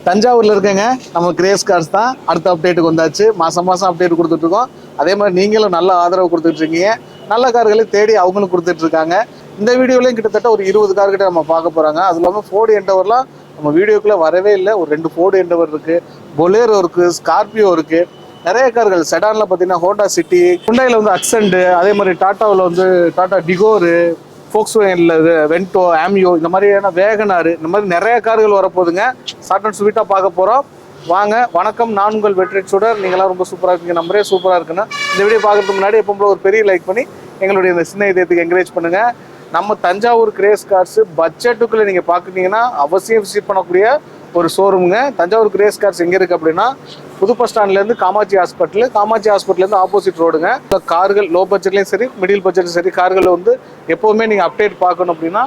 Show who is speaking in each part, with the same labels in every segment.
Speaker 1: தஞ்சாவூர்ல இருக்கேங்க. நம்ம கிரேஸ் கார்ஸ் தான். அடுத்த அப்டேட்டுக்கு வந்தாச்சு. மாசம் அப்டேட் கொடுத்துட்டு இருக்கோம். அதே மாதிரி நீங்களும் நல்ல ஆதரவு கொடுத்துட்டு இருக்கீங்க. நல்ல கார்களை தேடி அவங்களும் கொடுத்துட்டு இருக்காங்க. இந்த வீடியோலையும் கிட்டத்தட்ட ஒரு 20 கார் கிட்ட நம்ம பார்க்க போறாங்க. அது இல்லாமல் ஃபோர்டு எண்டவர்லாம் நம்ம வீடியோக்குள்ள வரவே இல்லை. ஒரு 2 ஃபோர்டு எண்டவர் இருக்கு, பொலேரோ இருக்கு, ஸ்கார்பியோ இருக்கு. நிறைய கார்கள் செடான்ல பார்த்தீங்கன்னா ஹோண்டா சிட்டி, ஹுண்டாயில வந்து அக்சென்ட், அதே மாதிரி டாட்டாவில் வந்து டாடா டிகோரு, ஃபோக்ஸ்வேகன்ல வென்டோ, ஆமியோ, இந்த மாதிரியான வேகனாரு, இந்த மாதிரி நிறைய கார்கள் வரப்போகுதுங்க. ஷார்ட் அண்ட் ஸ்வீட்டாக பார்க்க போகிறோம். வாங்க. வணக்கம், நான் உங்கள் வெற்றி சுடர். நீங்களாம் ரொம்ப சூப்பராக இருக்கீங்க, நம்பரே சூப்பராக இருக்குன்னு. இந்த வீடியோ பார்க்கறதுக்கு முன்னாடி எப்போ ஒரு பெரிய லைக் பண்ணி எங்களுடைய இந்த சின்ன இதயத்துக்கு என்கரேஜ் பண்ணுங்க. நம்ம தஞ்சாவூர் கிரேஸ் கார்ஸ் பட்ஜெட்டுக்குள்ளே நீங்கள் பார்க்குறீங்கன்னா அவசியம் விசிட் பண்ணக்கூடிய ஒரு ஷோரூமுங்க. தஞ்சாவூர் கிரேஸ் கார்ஸ் எங்கே இருக்குது அப்படின்னா புது பஸ் ஸ்டாண்ட்லேருந்து காமாட்சி ஹாஸ்பிட்டலேருந்து ஆப்போசிட் ரோடுங்க. கார்கள் லோ பட்ஜெட்லேயும் சரி, மிடில் பட்ஜெட்லையும் சரி, கார்களில் வந்து எப்போவுமே நீங்கள் அப்டேட் பார்க்கணும் அப்படின்னா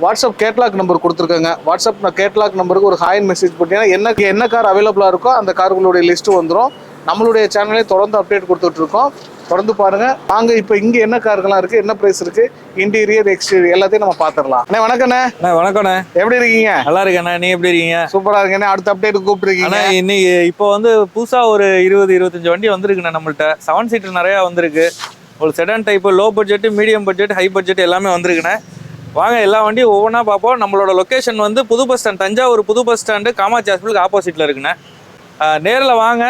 Speaker 1: வாட்ஸ்அப் கேட்லாக் நம்பர் கொடுத்துருக்காங்க. வாட்ஸ்அப் கேட்லாக் நம்பருக்கு ஒரு ஹாய் மெசேஜ் போட்டீங்கன்னா என்ன கார் அவைலபிளாக இருக்கோ அந்த கார்களுடைய லிஸ்ட்டு வந்துடும். நம்மளுடைய சேனலே தொடர்ந்து அப்டேட் கொடுத்துட்ருக்கோம். தொடர்ந்து பாருங்க. வாங்க, இப்போ இங்கே என்ன கார்கள்லாம் இருக்குது, என்ன ப்ரைஸ் இருக்குது, இன்டீரியர் எக்ஸ்டீரியர் எல்லாத்தையும் நம்ம பார்த்துடலாம். அண்ணே வணக்கண்ணே.
Speaker 2: வணக்கண்ணே, எப்படி இருக்கீங்க?
Speaker 1: நல்லா இருக்கேண்ணே, நீ எப்படி இருக்கீங்க?
Speaker 2: சூப்பராக இருக்கேண்ணே. அடுத்த அப்டேட் கூப்பிட்டுருக்கீங்க. இன்னைக்கு இப்போ வந்து புதுசாக ஒரு 20-25 வண்டி வந்திருக்குண்ணே. நம்மள்ட்ட 7 சீட்டர் நிறையா வந்திருக்கு. ஒரு sedan type, low budget, medium budget, high budget எல்லாமே வந்திருக்குண்ணே. வாங்க, எல்லா வண்டியும் ஒவ்வொன்றா பார்ப்போம். நம்மளோட லொக்கேஷன் வந்து புது பஸ் ஸ்டாண்ட், தஞ்சாவூர் புது பஸ் ஸ்டாண்டு, காமாட்சி ஹாஸ்பிட்டலுக்கு ஆப்போசிட்டில் இருக்குண்ணே. நேரில் வாங்க,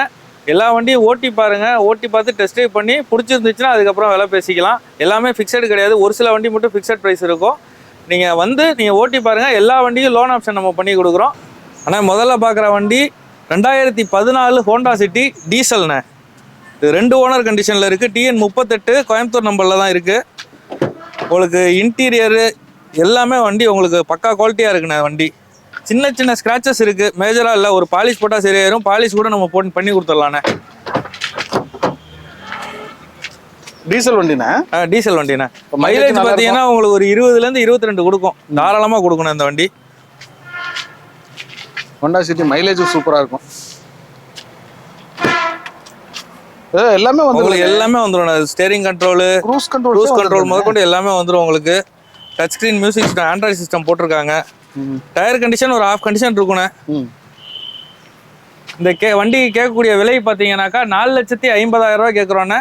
Speaker 2: எல்லா வண்டியும் ஓட்டி பாருங்கள். ஓட்டி பார்த்து டெஸ்ட் ட்ரைவ் பண்ணி பிடிச்சிருந்துச்சுன்னா அதுக்கப்புறம் விலை பேசிக்கலாம். எல்லாமே ஃபிக்ஸடு கிடையாது. ஒரு சில வண்டி மட்டும் ஃபிக்ஸட் ப்ரைஸ் இருக்கும். நீங்கள் ஓட்டி பாருங்கள். எல்லா வண்டியும் லோன் ஆப்ஷன் நம்ம பண்ணி கொடுக்குறோம். ஆனால் முதல்ல பார்க்குற வண்டி 2014 ஹோண்டா சிட்டி டீசல்ண்ணே. இது 2 ஓனர் கண்டிஷனில் இருக்குது. TN 38 கோயம்புத்தூர் நம்பரில் தான் இருக்குது. உங்களுக்கு இன்டீரியரு எல்லாமே வண்டி உங்களுக்கு பக்கா குவாலிட்டியாக இருக்குண்ணே. வண்டி சின்ன சின்ன ஸ்க்ராச்சஸ் இருக்குது, மேஜராக இல்லை. ஒரு பாலிஷ் போட்டால் சரியாயிரும். பாலிஷ் கூட நம்ம பண்ணி கொடுத்துடலாண்ணே.
Speaker 1: டீசல் வண்டிண்ணே.
Speaker 2: டீசல் வண்டிண்ணே. மைலேஜ் பார்த்தீங்கன்னா உங்களுக்கு ஒரு 20லேருந்து 22 கொடுக்கும். தாராளமாக கொடுக்கணும் இந்த வண்டி.
Speaker 1: ஹோண்டா சிட்டி மைலேஜ் சூப்பராக இருக்கும். எல்லாமே
Speaker 2: உங்களுக்கு எல்லாமே வந்துடும். ஸ்டேரிங் கண்ட்ரோலு, க்ரூஸ் கண்ட்ரோல் முதற்கொண்டு எல்லாமே வந்துடும் உங்களுக்கு. Touch screen, music system, Android system போட்டிருக்காங்க. டயர் கண்டிஷன் ஒரு ஆஃப் கண்டிஷன் இருக்குண்ணே. இந்த வண்டி கேட்கக்கூடிய விலை பார்த்தீங்கன்னாக்கா 4,50,000 ரூபா கேட்குறோண்ணே.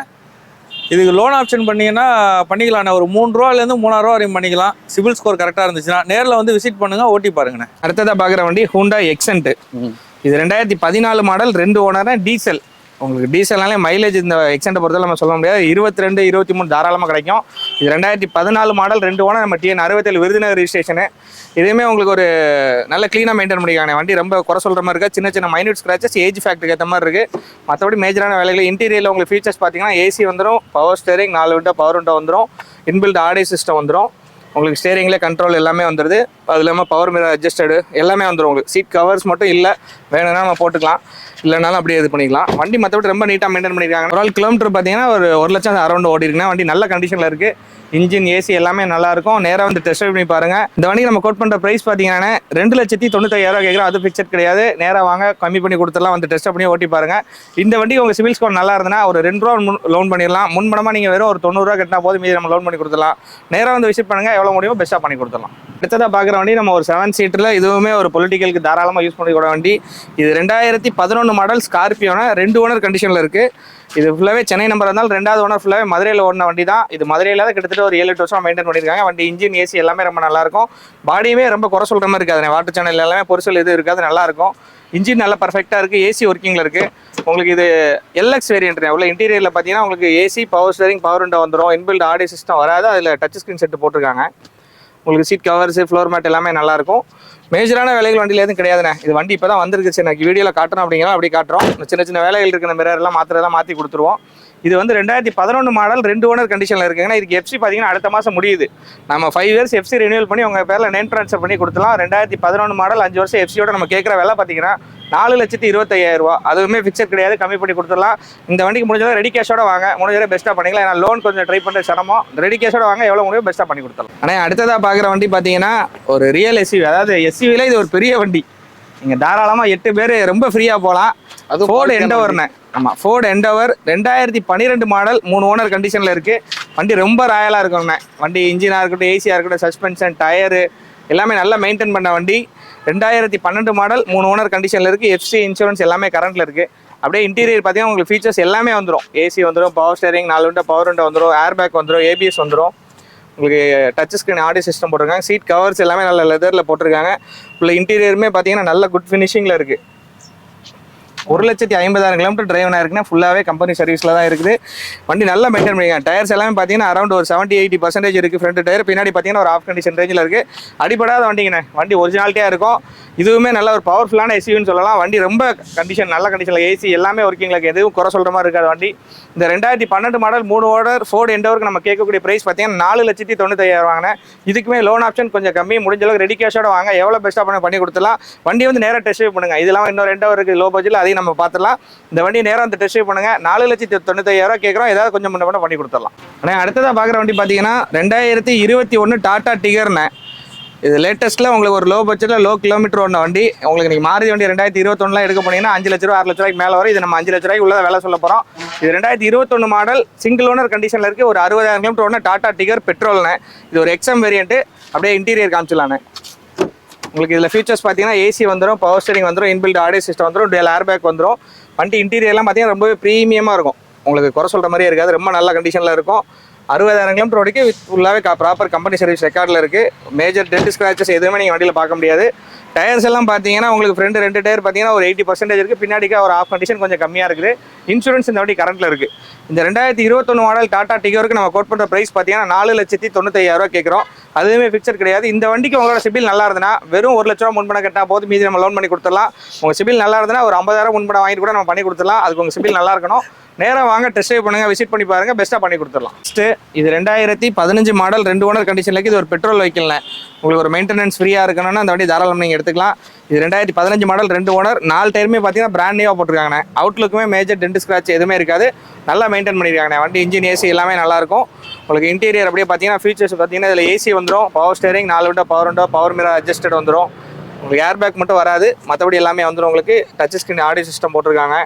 Speaker 2: இதுக்கு லோன் ஆப்ஷன் பண்ணிங்கன்னா பண்ணிக்கலாண்ணே. ஒரு 3 ரூபாலேருந்து 3,000 ரூபா வரையும் பண்ணிக்கலாம். சிபில் ஸ்கோர் கரெக்டாக இருந்துச்சுன்னா நேரில் வந்து விசிட் பண்ணுங்க, ஓட்டி பாருங்கண்ணே.
Speaker 3: அடுத்ததாக பார்க்குற வண்டி ஹூண்டா எக்ஸென்ட். இது 2014 மாடல், 2 ஓனர், டீசல். உங்களுக்கு டீசல்னாலே மைலேஜ் இந்த எக்ஸென்ட்டை பொறுத்தவரை நம்ம சொல்ல முடியாது. 22, 23 தாராளமாக கிடைக்கும். இது 2014 மாடல், 2 ஓனர், நம்ம TN 67 விருதுநகர் ரிஜிஸ்ட்ரேஷனு. இதுவுமே உங்களுக்கு ஒரு நல்ல க்ளீனாக மெயின்டைன் பண்ணிக்காங்க. வண்டி ரொம்ப குறை சொல்கிற மாதிரி இருக்குது. சின்ன மைன்யூட் ஸ்க்ராச்சஸ், ஏஜ் ஃபேக்டருக்கு ஏற்ற மாதிரி இருக்குது. மற்றபடி மேஜரான வேலைகள். இன்டீரியரில் உங்களுக்கு ஃபீச்சர்ஸ் பார்த்தீங்கன்னா AC வந்துடும், power steering, 4 window power window வந்துடும், இன்பில்ட் ஆடியோ சிஸ்டம் வந்துடும். உங்களுக்கு ஸ்டேரிங்கில் கண்ட்ரோல் எல்லாமே வந்துடுது. அது இல்லாமல் பவர் மிரர் அட்ஜஸ்டடு எல்லாமே வந்துடும். உங்களுக்கு சீட் கவர்ஸ் மட்டும் இல்லை, வேணும்னா நம்ம போட்டுக்கலாம், இல்லைனாலும் அப்படியே இது பண்ணிக்கலாம். வண்டி மற்றபடி ரொம்ப நீட்டாக மெயின்டைன் பண்ணியிருக்காங்க. ஒரு கிலோமீட்டர் பார்த்தீங்கன்னா ஒரு 1 லட்சம் அரௌண்ட் ஓடி இருக்குன்னா வண்டி நல்ல கண்டிஷனில் இருக்குது. இன்ஜின், AC எல்லாமே நல்லாயிருக்கும். நேராக வந்து டெஸ்ட் ட்ரைவ் பண்ணி பாருங்கள். இந்த வண்டி நம்ம கோட் பண்ணுற ப்ரைஸ் பார்த்தீங்கன்னா 2,95,000 கேட்குறோம். அது ஃபிக்ஸட் கிடையாது. நேராக வாங்க, கம்மி பண்ணி கொடுத்துடலாம். வந்து டெஸ்ட் பண்ணி ஓட்டி பாருங்கள். இந்த வண்டி உங்கள் சிவில் ஸ்கோர் நல்லா இருந்ததுன்னா ஒரு 2 ரூபா லோன் பண்ணிடலாம். முன்பணமாக நீங்கள் வெறும் ஒரு 90 ரூபா கட்டினா போதும், மீதி நம்ம லோன் பண்ணி கொடுத்துடலாம். நேராக வந்து விசிட் பண்ணுங்கள், எவ்வளோ முடியுமோ பெஸ்ட்டாக பண்ணி கொடுத்துடலாம். அடுத்ததாக பார்க்குற வண்டி நம்ம ஒரு 7 சீட்டரில், இதுவுமே ஒரு பொலிட்டிக்கலுக்கு தாராளமாக யூஸ் பண்ணிக்கூட வண்டி. இது 2011 மாடல் ஸ்கார்பியோனா, 2 ஓனர் கண்டிஷனில் இருக்குது. இது ஃபுல்லாகவே சென்னை நம்பர் இருந்தாலும் 2வது ஓனர் ஃபுல்லாகவே மதுரையில் ஓடின வண்டி தான். இது மதுரையில் தான் கிட்டத்தட்ட ஒரு 7-8 வருஷம் மெயின்டைன் பண்ணியிருக்காங்க. வண்டி இன்ஜின், AC எல்லாமே ரொம்ப நல்லாயிருக்கும். பாடியுமே ரொம்ப குறை சொல்கிற மாதிரி இருக்காது. வாட்டர் சேனல் எல்லாமே பொருசல் எதுவும் இருக்காது, நல்லாயிருக்கும். இன்ஜின் நல்லா பர்ஃபெக்டாக இருக்குது. AC ஒர்க்கிங்கில் இருக்குது. உங்களுக்கு இது LX வேரியன்ட். உள்ள இன்டீரியரில் பார்த்தீங்கன்னா உங்களுக்கு AC, power steering, power window வந்துடும். இன்பில்ட் ஆடியோ சிஸ்டம் வராது. அதில் டச் ஸ்க்ரீன் செட்டு போட்டிருக்காங்க. உங்களுக்கு சீட் கவர்ஸு, ஃப்ளோர் மேட் எல்லாமே நல்லாயிருக்கும். மேஜரான வேலைகள் வண்டியில் எதுவும் கிடையாதுண்ணே. இது வண்டி இப்போ தான் வந்திருக்கு. சரி, எனக்கு வீடியோவில் காட்டுறோம் அப்படிங்கிறோம், அப்படி காட்டுறோம். சின்ன வேலைகள் இருக்கிற மிரர்லாம் மாற்றி கொடுத்துருவோம். இது வந்து 2011 மாடல், 2 ஓனர் கண்டிஷனில் இருக்குங்கன்னா. இதுக்கு FC பார்த்தீங்கன்னா அடுத்த மாதம் முடியுது. நம்ம 5 இயர்ஸ் FC ரினியூவல் பண்ணி உங்கள் பேரில் நேம் ட்ரான்ஸ்ஃபர் பண்ணி கொடுத்துலாம். 2011 மாடல், 5 வருஷம் FCயோட நம்ம கேட்குற விலை பார்த்தீங்கன்னா 4,25,000 ரூபா. அதுவுமே ஃபிக்ஸட் கிடையாது, கம்மி பண்ணி கொடுத்துடலாம். இந்த வண்டிக்கு முடிஞ்சதை ரெடி கேஷோட வாங்க, முடிஞ்சதை பெஸ்ட்டாக பண்ணிக்கலாம். ஏன்னா லோன் கொஞ்சம் ட்ரை பண்ணுற சிரமம். ரெடி கேஷோட வாங்க, எவ்வளோ முடியும் பெஸ்ட்டாக பண்ணி கொடுத்துடலாம். ஆனால் அடுத்ததாக பார்க்குற வண்டி பார்த்தீங்கன்னா ஒரு ரியல் SUV. அதாவது SUVயில் இது ஒரு பெரிய வண்டி. நீங்கள் தாராளமாக 8 பேர் ரொம்ப ஃப்ரீயாக போகலாம். அது ஃபோர்டு எண்டவர்ண்ணே. ஆமாம், ஃபோர்டு எண்டவர் 2012 மாடல், 3 ஓனர் கண்டிஷனில் இருக்குது. வண்டி ரொம்ப ராயலாக இருக்கும்ண்ணே. வண்டி இன்ஜினாக இருக்கட்டும், AC இருக்கட்டும், சஸ்பென்ஷன், டயரு எல்லாமே நல்லா மெயின்டைன் பண்ண வண்டி. 2012 மாடல் 3 ஓனர் கண்டிஷனில் இருக்குது. எஃப்சி இன்சூரன்ஸ் எல்லாமே கரண்ட்டில் இருக்குது. அப்படியே இன்டீரியர் பார்த்தீங்கன்னா உங்களுக்கு ஃபீச்சர்ஸ் எல்லாமே வந்துடும். ஏசி வந்துடும், power steering, 4 window power window வந்துடும், ஏர் பேக் வந்துடும், ஏபிஎஸ் வந்துடும். உங்களுக்கு டச் ஸ்க்ரீன் ஆடியோ சிஸ்டம் போட்டிருக்காங்க. சீட் கவர்ஸ் எல்லாமே நல்ல லெதரில் போட்டிருக்காங்க. உள்ள இன்டீரியருமே பார்த்தீங்கன்னா நல்ல குட் ஃபினிஷிங்கில் இருக்குது. 1,50,000 கிலோமீட்டர் டிரைவ் ஆயிருக்குன்னா ஃபுல்லாகவே கம்பெனி சர்வீஸில் தான் இருக்குது. வண்டி நல்லா மெயின்டைன் பண்ணிருக்காங்க. டயர்ஸ் எல்லாமே பார்த்தீங்கன்னா அரௌண்ட் ஒரு 70-80% இருக்குது. ஃப்ரண்ட் டயர், பின்னாடி பார்த்தீங்கன்னா ஒரு ஆஃப் கண்டிஷன் ரேஞ்சில் இருக்குது. அடிப்படாத வண்டிங்கண்ணே. வண்டி ஒரிஜினாலிட்டியாக இருக்கும். இதுவுமே நல்ல ஒரு பவர்ஃபுல்லான எஸ்யூன்னு சொல்லலாம். வண்டி ரொம்ப கண்டிஷன் நல்ல கண்டிஷனில், ஏசி எல்லாமே ஒர்க்கிங்கில் இருக்குது. எதுவும் குறை சொல்கிற மாதிரி இருக்காது வண்டி. இந்த 2012 மாடல் 3 ஓனர் ஃபோர்டு எண்டோருக்கு நம்ம கேட்கக்கூடிய ப்ரைஸ் பார்த்தீங்கன்னா 4,95,000 வாங்கினேன். இதுக்குமே லோன் ஆப்ஷன் கொஞ்சம் கம்மி, முடிஞ்ச அளவுக்கு ரெடி கேஷோட வாங்க, எவ்வளோ பெஸ்ட்டாக பண்ணி கொடுத்துலாம். வண்டி வந்து நேராக டெஸ்ட் ட்ரைவ் பண்ணுங்க. இதெல்லாம் இன்னொரு எண்டோர் இருக்குது லோ பட்ஜெட்டில், அதையும் நம்ம பார்த்துலாம். இந்த வண்டி நேராக வந்து டெஸ்ட் ட்ரைவ் பண்ணுங்க. 4,95,000 கேட்குறோம். ஏதாவது கொஞ்சம் முன்ன பண்ணி கொடுத்துடலாம். ஆனால் அடுத்ததாக பார்க்குற வண்டி பார்த்தீங்கன்னா 2021 டாடா டிகர்னு. இது லேட்டஸ்ட்டில் உங்களுக்கு ஒரு லோ பட்ஜெட்டில் லோ கிலோமீட்டர் ஓடின வண்டி. உங்களுக்கு நீங்கள் மாருதி வண்டி 2021 எடுக்க போனீங்கன்னா 5 லட்ச ரூபா 6 லட்ச ரூபாய்க்கு மேலே வரும். இது நம்ம 5 லட்ச ரூபாய்க்கு உள்ளதை வேலை சொல்ல போகிறோம். இது 2021 மாடல் சிங்கிள் ஓனர் கண்டிஷனில் இருக்குது. ஒரு 60,000 கிலோமீட்டர் ஓடின டாடா டிகர் பெட்ரோல்னு. இது ஒரு எக்ஸம் வேரியன்ட்டு. அப்படியே இன்டீரியர் காமிச்சிடலான்னு. உங்களுக்கு இதில் ஃபீச்சர்ஸ் பார்த்தீங்கன்னா ஏசி வந்துடும், பவர் ஸ்டேரிங் வந்துடும், இன்பில்ட் ஆடியோ சிஸ்டம் வந்துடும், டூயல் ஏர் பேக் வந்துடும். வண்டி இன்டீரியர்லாம் பார்த்தீங்கன்னா ரொம்பவே ப்ரீமியமாக இருக்கும். உங்களுக்கு குறை சொல்கிற மாதிரியே இருக்காது. ரொம்ப நல்ல கண்டிஷனில் இருக்கும். 60,000 கிலோமீட்டர் வரைக்கும் ஃபுல்லாகவே ப்ராப்பர் கம்பெனி சர்வீஸ் ரெக்கார்டில் இருக்குது. மேஜர் டென்ட் ஸ்க்ராச்சஸ் எதுவுமே நீங்கள் வண்டியில் பார்க்க முடியாது. டயர்ஸ் எல்லாம் பார்த்தீங்கன்னா உங்களுக்கு ஃப்ரண்ட் 2 டயர் பார்த்தீங்கன்னா ஒரு 80% இருக்குது. பின்னாடிக்கு ஒரு ஆஃப் கண்டிஷன் கொஞ்சம் கம்மியாக இருக்குது. இன்சூரன்ஸ் இந்த வண்டி கரண்ட்டில் இருக்குது. இந்த 2021 மாடல் டாடா டிகோருக்கு நம்ம கோட் பண்ணுற ப்ரைஸ் பார்த்தீங்கன்னா 4,95,000 கேட்குறோம். அதுவுமே ஃபிக்சர் கிடையாது. இந்த வண்டிக்கு உங்களோட சிபில் நல்லா இருந்ததுன்னா வெறும் 1 லட்ச ரூபா முன்பணம் கட்டினா போது, மீதி நம்ம லோன் பண்ணி கொடுத்துடலாம். உங்கள் சிபில் நல்லா இருந்ததுன்னா ஒரு 50,000 முன்பணம் வாங்கிட்டு கூட நம்ம பண்ணி கொடுத்துடலாம். அதுக்கு உங்கள் சிபில் நல்லா இருக்கணும். நேராக வாங்க, டெஸ்ட் ட்ரைவ் பண்ணுங்கள், விசிட் பண்ணி பாருங்கள், பெஸ்ட்டாக பண்ணி கொடுத்துடலாம். ஃபஸ்ட்டு இது 2015 மாடல் 2 ஓனர் கண்டிஷனில் இருக்குது. இது ஒரு பெட்ரோல் வெஹிக்கிள்னு. உங்களுக்கு ஒரு மெயின்டெனன்ஸ் ஃப்ரீயாக இருக்கணும்னா அந்த வண்டி தாராளம் நீங்கள் எடுத்துக்கலாம். இது 2015 மாடல் 2 ஓனர். 4 டயருமே பார்த்தீங்கன்னா பிராண்ட் நியூவாக போட்டிருக்காங்க. அவுட்லுக்குமே மேஜர் டென்ட் ஸ்க்ராட்ச் எதுவுமே இருக்காது. நல்லா மெயின்டைன் பண்ணியிருக்காங்க. வண்டி இன்ஜின் ஏசி எல்லாமே நல்லாயிருக்கும். உங்களுக்கு இன்டீரியர் அப்படியே பார்த்தீங்கன்னா ஃபீச்சர்ஸ் பார்த்தீங்கன்னா இதில் ஏசி வந்துடும், power steering, 4 window power window, power mirror adjusted வந்துடும். உங்களுக்கு ஏர் பேக் மட்டும் வராது, மற்றபடி எல்லாமே வந்துடும். உங்களுக்கு டச் ஸ்க்ரீன் ஆடியோ சிஸ்டம் போட்டிருக்காங்க.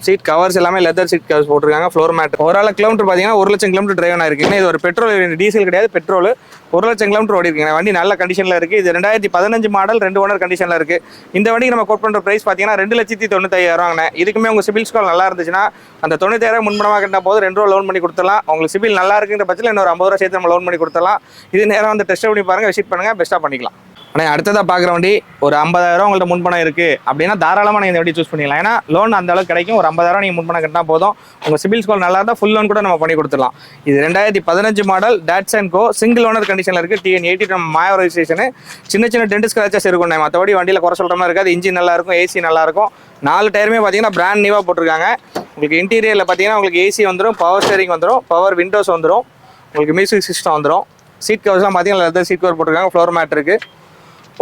Speaker 3: சீட் கவர்ஸ் எல்லாமே லெதர் சீட் கவர்ஸ் போட்டிருக்காங்க. Floor mat. ஓவரால் கிலோமீட்டர் பார்த்தீங்கன்னா 1 லட்சம் கிலோமீட்டர் டிரைவ் ஆயிருக்குங்க. இது ஒரு பெட்ரோல், டீசல் கிடையாது, பெட்ரோல். 1 லட்சம் கிலோமீட்டர் ஓடி இருக்குங்க. வண்டி நல்ல கண்டிஷனில் இருக்குது. இது 2015 மாடல் 2 ஓனர் கண்டிஷனில் இருக்குது. இந்த வண்டிக்கு நம்ம கோட் பண்ணுற ப்ரைஸ் பார்த்தீங்கன்னா 2,95,000 வாங்கினேன். இதுக்குமே உங்கள் சிபில் ஸ்கோர் நல்லா இருந்துச்சுன்னா அந்த 90,000 முன்பணமாக கட்டினா போது 2 ரூபா லோன் பண்ணி கொடுத்துடலாம். உங்களுக்கு சிபில் நல்லா இருக்குங்கிற பட்சத்தில் இன்னொரு 50 ரூபா சேர்த்து நம்ம லோன் பண்ணி கொடுத்துடலாம். இது நேரம் வந்து டெஸ்ட் பண்ணி பாருங்கள், விசிட் பண்ணுங்கள், பெஸ்ட்டாக பண்ணிக்கலாம். ஆனால் அடுத்ததாக பார்க்குற வண்டி ஒரு 50,000 உங்கள்கிட்ட முன்பணம் இருக்குது அப்படின்னா தாராளமாக நீங்கள் இந்த வண்டி சூஸ் பண்ணிக்கலாம். ஏன்னா லோன் அந்த அளவுக்கு கிடைக்கும். ஒரு 50,000 நீங்கள் முன்பணம் கட்டினா போதும். உங்கள் சிபில் ஸ்கோர் நல்லா இருந்தால் ஃபுல் லோன் கூட நம்ம பண்ணி கொடுத்துடலாம். இது 2015 மாடல் டாட்சன் கோ சிங்கிள் ஓனர் கண்டிஷனில் இருக்குது. TN80 நம்ம மாய ரெஜிஸ்ட்ரேஷனு. சின்ன டென்ட் ஸ்க்ராச்சஸ் இருக்கும். மற்றபடி வண்டியில் குறை சொல்கிற மாதிரி இருக்காது. இன்ஜின் நல்லா இருக்கும், ஏசி நல்லாயிருக்கும். 4 டயருமே பார்த்தீங்கன்னா பிராண்ட் நியூவாக போட்டிருக்காங்க. உங்களுக்கு இன்டீரியரில் பார்த்தீங்கன்னா உங்களுக்கு ஏசி வந்துடும், பவர் ஸ்டேரிங் வந்துடும், பவர் விண்டோஸ் வந்துடும், உங்களுக்கு மியூசிக் சிஸ்டம் வந்துடும். சீட் கவர்ஸ்லாம் பார்த்தீங்கன்னா லெதர் சீட் கவர் போட்டிருக்காங்க. ஃப்ளோர் மேட் இருக்குது.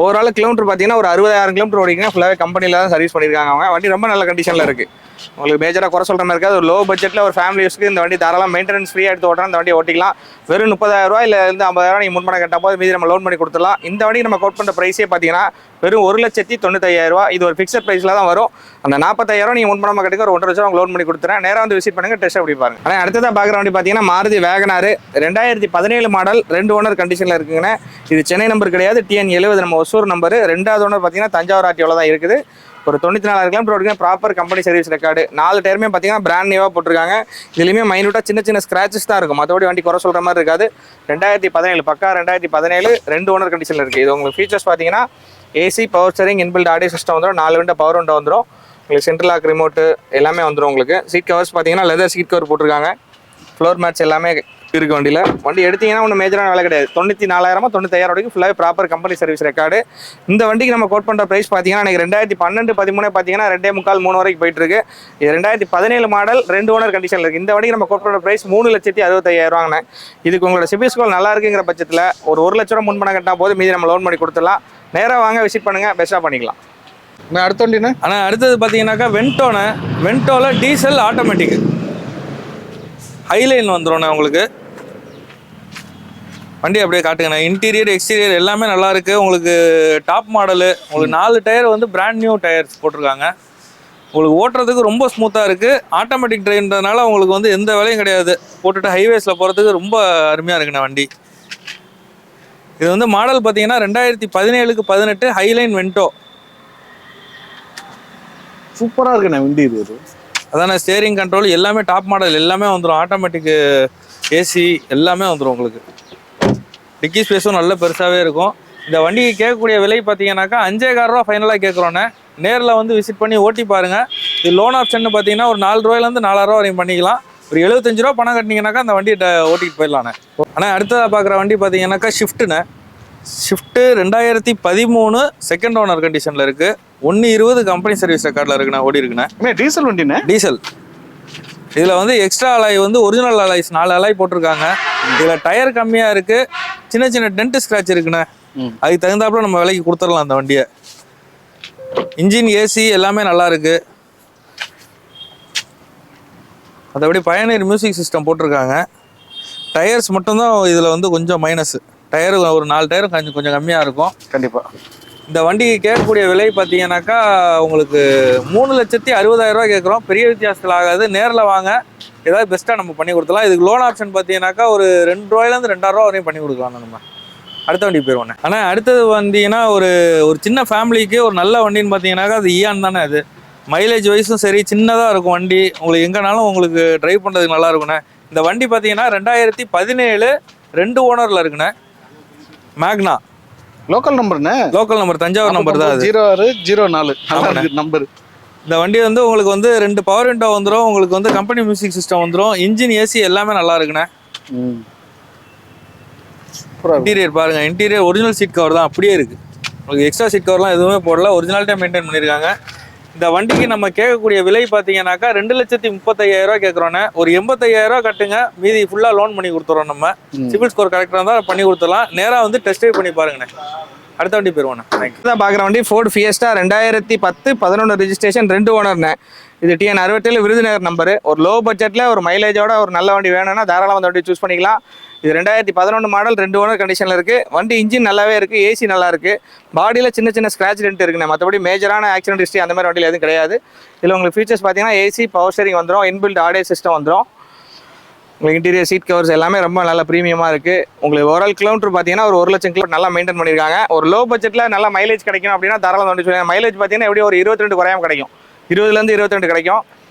Speaker 3: ஓவரால் கிலோமீட்டர் பார்த்தீங்கன்னா ஒரு 60,000 கிலோமீட்டர் ஓடிங்கன்னா ஃபுல்லாகவே கம்பெனியில் தான் சர்வீஸ் பண்ணியிருக்காங்க. அவங்க வண்டி ரொம்ப நல்ல கண்டிஷனில் இருக்குது. உங்களுக்கு மேஜராக குறை சொல்கிற மாதிரி இருக்காது. ஒரு லோ பட்ஜெட்டில் ஒரு ஃபேமிலி யூஸ்க்கு இந்த வண்டி தாராளம் மெயின்டெனன்ஸ் ஃப்ரீயாக எடுத்து ஓட்டலாம். இந்த வண்டி ஓட்டிக்கலாம். வெறும் 30,000 இல்லை 50,000 நீங்கள் முன்பணம் கட்டால் போது மீதி நம்ம லோன் பண்ணி கொடுத்துடலாம். இந்த வண்டி நம்ம கோட் பண்ணுற ப்ரைஸே பார்த்தீங்கன்னா வெறும் 1,95,000. இது ஒரு ஃபிக்ஸட் ப்ரைஸில் தான் வரும். அந்த 40,000 நீங்கள் முன்பணமாக கட்டுங்க, ஒரு 1,50,000 உங்களுக்கு லோன் பண்ணி கொடுத்துறேன். நேராக வந்து விசிட் பண்ணுங்கள், டெஸ்ட் அப்படி பாருங்க. ஆனால் அடுத்ததாக பார்க்குற வண்டி பார்த்தீங்கன்னா மாருதி வேகனார் 2017 மாடல் 2 ஓனர் கண்டிஷனில் இருக்குங்கண்ணே. இது சென்னை நம்பர் கிடையாது, TN70 நம்ம ஒசூர் நம்பர். 2வது ஓனர் பார்த்தீங்கன்னா தஞ்சாவூர் RTO தான் இருக்குது. ஒரு 94,000 கிலோமீட்டர் ஓடிங்க. Proper company service record. 4 டயருமே பார்த்தீங்கன்னா பிராண்ட் நியூவாக போட்டிருக்காங்க. இதுலேயுமே மைனூட்டாக சின்ன ஸ்க்ராச்சஸ் தான் இருக்கும். மற்றபடி வண்டி குறை சொல்கிற மாதிரி இருக்காது. 2017 பக்கா 2017 2 ஓனர் கண்டிஷனில் இருக்குது. இது உங்களுக்கு ஃபீச்சர்ஸ் பார்த்தீங்கன்னா AC, power steering, inbuilt audio system வந்துடும், 4 விண்டோ பவர் விண்டோ வந்துடும், உங்களுக்கு சென்ட்ரல் லாக் ரிமோட்டு எல்லாமே வந்துடும். உங்களுக்கு சீட் கவர்ஸ் பார்த்தீங்கன்னா லெதர் சீட் கவர் போட்டிருக்காங்க. ஃப்ளோர் மேட்ஸ் எல்லாமே இருக்குது வண்டியில். வண்டி எடுத்தீங்கன்னா ஒன்றும் மேஜரான வேலை கிடையாது. 94,000 95,000 வரைக்கும் ஃபுல்லாகவே ப்ராப்பர் கம்பெனி சர்வீஸ் ரெக்கார்டு. இந்த வண்டிக்கு நம்ம கோட் பண்ணுற ப்ரைஸ் பார்த்தீங்கன்னா எனக்கு 2012-13 பார்த்தீங்கன்னா 2.25-3 வரைக்கும் போயிட்டு இருக்கு. இது 2017 மாடல் 2 ஓனர் கண்டிஷனில் இருக்குது. இந்த வண்டிக்கு நம்ம கோட் பண்ணுற ப்ரைஸ் 3,65,000 வாங்கினேன். இதுக்கு உங்களோட சிபில் ஸ்கோர் நல்லா இருக்குங்கிற பட்சத்தில் ஒரு 1 லட்ச ரூபா முன்பணம் கட்டினா போது மீதி நம்ம லோன் பண்ணி கொடுத்துடலாம். நேராக வாங்க, விசிட் பண்ணுங்கள், பெஸ்ட்டாக பண்ணிக்கலாம்.
Speaker 1: நான் அடுத்த வண்டிண்ணே.
Speaker 2: ஆனால் அடுத்தது பார்த்தீங்கன்னாக்கா வென்டோவில் டீசல் ஆட்டோமேட்டிக் ஹைலைன் வந்துடும்ண்ணே. உங்களுக்கு வண்டி அப்படியே காட்டுங்கண்ணே. இன்டீரியர் எக்ஸ்டீரியர் எல்லாமே நல்லா இருக்கு. உங்களுக்கு டாப் மாடலு. உங்களுக்கு 4 டயர் வந்து பிராண்ட் நியூ டயர்ஸ் போட்டிருக்காங்க. உங்களுக்கு ஓட்டுறதுக்கு ரொம்ப ஸ்மூத்தாக இருக்குது. ஆட்டோமேட்டிக் ட்ரெயின்றதுனால உங்களுக்கு வந்து எந்த வேலையும் கிடையாது. போட்டுட்டு ஹைவேஸில் போகிறதுக்கு ரொம்ப அருமையாக இருக்குண்ணே வண்டி. இது வந்து மாடல் பார்த்தீங்கன்னா 2017க்கு 18 ஹைலைன் வென்டோ.
Speaker 1: சூப்பரா இருக்குண்ணே வண்டி இது.
Speaker 2: அதான ஸ்டேரிங் கண்ட்ரோல் எல்லாமே டாப் மாடல் எல்லாமே வந்துடும். ஆட்டோமேட்டிக் ஏசி எல்லாமே வந்துடும் உங்களுக்கு. டிக்கி ஸ்பேஸும் நல்ல பெருசாகவே இருக்கும். இந்த வண்டிக்கு கேட்கக்கூடிய விலை பார்த்தீங்கன்னாக்கா 5,400 ரூபா ஃபைனலாக கேட்குறோன்னே. நேரில் வந்து விசிட் பண்ணி ஓட்டி பாருங்கள். இது லோன் ஆப்ஷன் பார்த்தீங்கன்னா ஒரு 4 ரூபாயிலேருந்து 4,000 ரூபா வரையும் பண்ணிக்கலாம். ஒரு 75 ரூபா பணம் கட்டினீங்கன்னாக்கா அந்த வண்டியை ஓட்டிகிட்டு போயிடலாண்ணே. ஆனால் அடுத்ததாக பார்க்குற வண்டி பார்த்தீங்கன்னாக்கா ஷிஃப்ட்டுண்ணே. ஷிஃப்ட்டு 2013 செகண்ட் ஓனர் கண்டிஷனில் இருக்குது. 120 கம்பெனி சர்வீஸ் ரெக்கார்டில் இருக்குண்ணே, ஓடி இருக்குண்ணே.
Speaker 1: டீசல் வண்டிண்ணே.
Speaker 2: டீசல். இதில் வந்து எக்ஸ்ட்ரா அலாய் வந்து ஒரிஜினல் அலாய்ஸ் 4 அலாய் போட்டிருக்காங்க. இதில் டயர் கம்மியாக இருக்குது, சின்ன சின்ன டென்ட் ஸ்க்ராட்ச் இருக்குண்ணே. அதுக்கு தகுந்தாப்புல நம்ம விலைக்கு கொடுத்துடலாம் அந்த வண்டியை. இன்ஜின் ஏசி எல்லாமே நல்லா இருக்கு. அதபடி பயணியர் மியூசிக் சிஸ்டம் போட்டிருக்காங்க. டயர்ஸ் மட்டும்தான் இதில் வந்து கொஞ்சம் மைனஸ். டயர் ஒரு 4 டயரும் கொஞ்சம் கம்மியாக இருக்கும்.
Speaker 1: கண்டிப்பாக
Speaker 2: இந்த வண்டிக்கு கேட்கக்கூடிய விலை பார்த்தீங்கன்னாக்கா உங்களுக்கு 3,60,000 ரூபா கேட்குறோம். பெரிய வித்தியாசத்தில் ஆகாது. நேரில் வாங்க, ஏதாவது பெஸ்ட்டாக நம்ம பண்ணி கொடுத்துலாம். இதுக்கு லோன் ஆப்ஷன் பார்த்தீங்கன்னாக்கா ஒரு 2 ரூபாயிலேருந்து 2,000 ரூபா வரையும் பண்ணி கொடுக்கலாம் நம்ம. அடுத்த வண்டி போயிடுவோண்ணே. ஆனால் அடுத்தது வந்தீங்கன்னா ஒரு சின்ன ஃபேமிலிக்கு ஒரு நல்ல வண்டின்னு பார்த்தீங்கன்னாக்கா அது ஈயான் தானே. அது மைலேஜ் வைஸும் சரி, சின்னதாக இருக்கும் வண்டி. உங்களுக்கு எங்கேனாலும் உங்களுக்கு ட்ரைவ் பண்ணுறதுக்கு நல்லா இருக்குண்ணே. இந்த வண்டி பார்த்தீங்கன்னா 2017 2 ஓனரில் இருக்குண்ணே. மேக்னா
Speaker 1: லோக்கல் நம்பர்ண்ணே.
Speaker 2: லோக்கல் நம்பர் தஞ்சாவூர் நம்பர் தான்.
Speaker 1: 0604 நம்பர்.
Speaker 2: இந்த வண்டி வந்து உங்களுக்கு வந்து 2 பவர் விண்டோ வந்துடும். உங்களுக்கு வந்து கம்பெனி மியூசிக் சிஸ்டம் வந்துடும். இன்ஜின் ஏசி எல்லாமே நல்லா இருக்குண்ணே. இன்டீரியர் பாருங்க. இன்டீரியர் ஒரிஜினல் சீட் கவர் தான் அப்படியே இருக்கு. உங்களுக்கு எக்ஸ்ட்ரா சீட் கவர்லாம் எதுவுமே போடல. ஒரிஜினாலிட்டியா மெயின்டைன் பண்ணியிருக்காங்க. இந்த வண்டிக்கு நம்ம கேட்கக்கூடிய விலை பார்த்தீங்கன்னாக்கா 2,35,000 ரூபா கேட்குறோன்னே. ஒரு 85,000 ரூபா கட்டுங்க, மீதி ஃபுல்லாக லோன் பண்ணி கொடுத்துறோம். நம்ம சிபில் ஸ்கோர் கரெக்டாக இருந்தால் பண்ணி கொடுத்துடலாம். நேராக வந்து டெஸ்ட் ட்ரைவ் பண்ணி பாருங்கண்ணே. அடுத்த வண்டி போயிருவோண்ணே.
Speaker 3: தான் பார்க்குற வண்டி ஃபோர்டு ஃபியஸ்டா 2010-11 ரெஜிஸ்ட்ரேஷன் 2 ஓனர்ண்ணே. இது TN 67 விருதுநகர் நம்பரு. ஒரு லோ பட்ஜெட்டில் ஒரு மைலேஜோட ஒரு நல்ல வண்டி வேணும்னா தாராளமாக அந்த வண்டி சூஸ் பண்ணிக்கலாம். இது 2011 மாடல் 2 ஓனர் கண்டிஷனில் இருக்குது. வண்டி இன்ஜின் நல்லாவே இருக்குது, ஏசி நல்லா இருக்குது. பாடியில் சின்ன சின்ன ஸ்க்ராட்ச் டென்ட் இருக்குண்ணே. மற்றபடி மேஜரான ஆக்சிடென்ட் ஹிஸ்ட்ரி அந்த மாதிரி வண்டியில் எதுவும் கிடையாது. இதில் உங்களுக்கு ஃபீச்சர்ஸ் பார்த்தீங்கன்னா ஏசி, பவர் ஸ்டேரிங் வந்துடும், இன்பில்ட் ஆடியோ சிஸ்டம் வந்துடும். உங்களுக்கு இன்டீரியர் சீட் கவர்ஸ் எல்லாமே ரொம்ப நல்ல ப்ரீமியமாக இருக்குது. உங்களுக்கு ஓவரால் கிலோமீட்டர் பார்த்தீங்கன்னா ஒரு 1,00,000 கிலோமீட்டர் நல்லா மெயின்டைன் பண்ணியிருக்காங்க. ஒரு லோ பட்ஜெட்டில் நல்லா மைலேஜ் கிடைக்கும் அப்படின்னா தாராளம் வண்டி சொல்லுவாங்க. மைலேஜ் பார்த்தீங்கன்னா எப்படியும் ஒரு 22 குறையாமல் கிடைக்கும். 20லேருந்து 22 கிடைக்கும்.